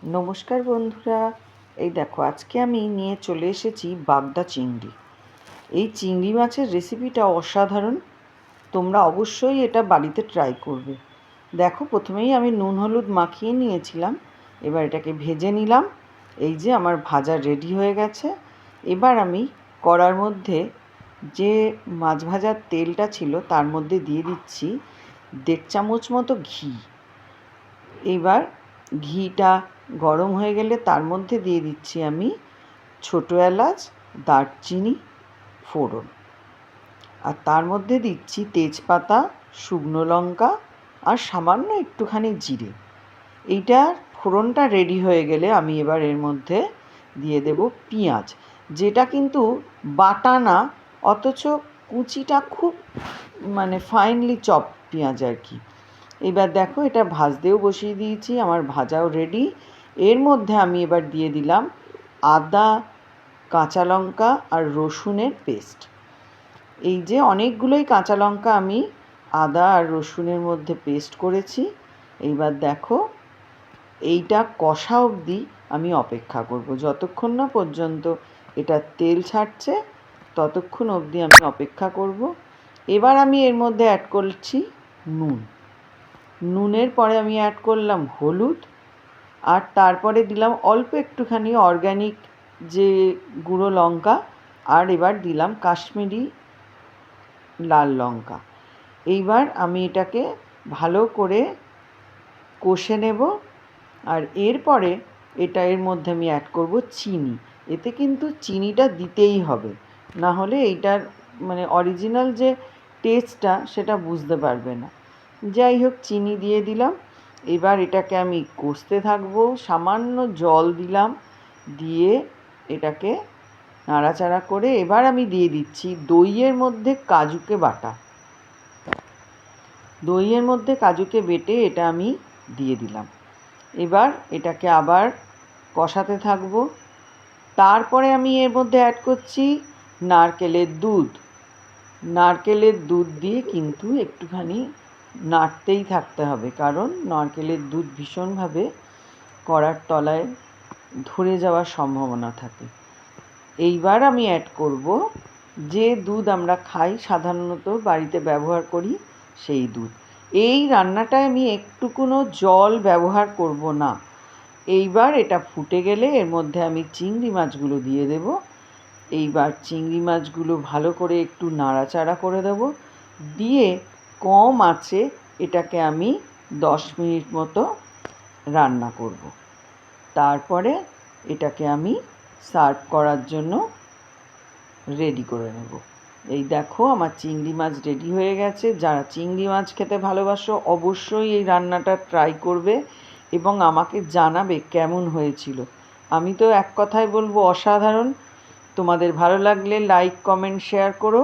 নমস্কার বন্ধুরা, এই দেখো আজকে আমি নিয়ে চলে এসেছি বাগদা চিংড়ি। এই চিংড়ি মাছের রেসিপিটা অসাধারণ, তোমরা অবশ্যই এটা বাড়িতে ট্রাই করবে। দেখো প্রথমেই আমি নুন হলুদ মাখিয়ে নিয়েছিলাম, এবার এটাকে ভেজে নিলাম। এই যে আমার ভাজা রেডি হয়ে গেছে। এবার আমি কড়ার মধ্যে যে মাছ ভাজার তেলটা ছিল তার মধ্যে দিয়ে দিচ্ছি 1.5 চামচ মতো ঘি। এবার ঘিটা গরম হয়ে গেলে তার মধ্যে দিয়ে দিচ্ছি আমি ছোটো এলাচ, দারচিনি ফোড়ন, আর তার মধ্যে দিচ্ছি তেজপাতা, শুকনো লঙ্কা আর সামান্য একটুখানি জিরে। এইটার ফোড়নটা রেডি হয়ে গেলে আমি এবার এর মধ্যে দিয়ে দেব পেঁয়াজ, যেটা কিন্তু বাটা না, অথচ কুচিটা খুব ফাইনলি চপ পেঁয়াজ আর কি। এবার দেখো এটা ভাজতেও বসিয়ে দিয়েছি, আমার ভাজাও রেডি। এর মধ্যে আমি এবার দিয়ে দিলাম আদা, কাঁচা লঙ্কা আর রসুনের পেস্ট। এই যে অনেকগুলোই কাঁচা লঙ্কা আমি আদা আর রসুনের মধ্যে পেস্ট করেছি। এইবার দেখো এইটা কষা অবধি আমি অপেক্ষা করব, যতক্ষণ না পর্যন্ত এটা তেল ছাড়ছে ততক্ষণ অবধি আমি অপেক্ষা করব। এবার আমি এর মধ্যে অ্যাড করছি নুন। নুনের পরে আমি অ্যাড করলাম হলুদ, আর তারপরে দিলাম অল্প একটুখানি অর্গ্যানিক যে গুঁড়ো লঙ্কা, আর এবার দিলাম কাশ্মীরি লাল লঙ্কা। এইবার আমি এটাকে ভালো করে কষে নেব। আর এরপরে এর মধ্যে আমি অ্যাড করব চিনি। এতে কিন্তু চিনিটা দিতেই হবে, না হলে এইটার অরিজিনাল যে টেস্টটা সেটা বুঝতে পারবে না। যাই হোক, চিনি দিয়ে দিলাম। এবার এটাকে আমি কষতে থাকবো, সামান্য জল দিলাম, দিয়ে এটাকে নাড়াচাড়া করে এবার আমি দিয়ে দিচ্ছি দইয়ের মধ্যে কাজুকে বাটা। দইয়ের মধ্যে কাজুকে বেটে এটা আমি দিয়ে দিলাম। এবার এটাকে আবার কষাতে থাকবো। তারপরে আমি এর মধ্যে অ্যাড করছি নারকেলের দুধ। নারকেলের দুধ দিয়ে কিন্তু একটুখানি নাড়তেই থাকতে হবে, কারণ নারকেলের দুধ ভীষণভাবে কড়ার তলায় ধরে যাওয়ার সম্ভাবনা থাকে। এইবার আমি অ্যাড করব যে দুধ আমরা খাই, সাধারণত বাড়িতে ব্যবহার করি সেই দুধ। এই রান্নাটায় আমি একটুকুনো জল ব্যবহার করব না। এইবার এটা ফুটে গেলে এর মধ্যে আমি চিংড়ি মাছগুলো দিয়ে দেব। এইবার চিংড়ি মাছগুলো ভালো করে একটু নাড়াচাড়া করে দেব, দিয়ে কম আঁচে এটাকে আমি 10 মিনিট মতো রান্না করব। তারপরে এটাকে আমি সার্ভ করার জন্য রেডি করে নেব। এই দেখো আমার চিংড়ি মাছ রেডি হয়ে গেছে। যারা চিংড়ি মাছ খেতে ভালোবাসো অবশ্যই এই রান্নাটা ট্রাই করবে এবং আমাকে জানাবে কেমন হয়েছিল। আমি তো এক কথায় বলবো অসাধারণ। তোমাদের ভালো লাগলে লাইক, কমেন্ট, শেয়ার করো।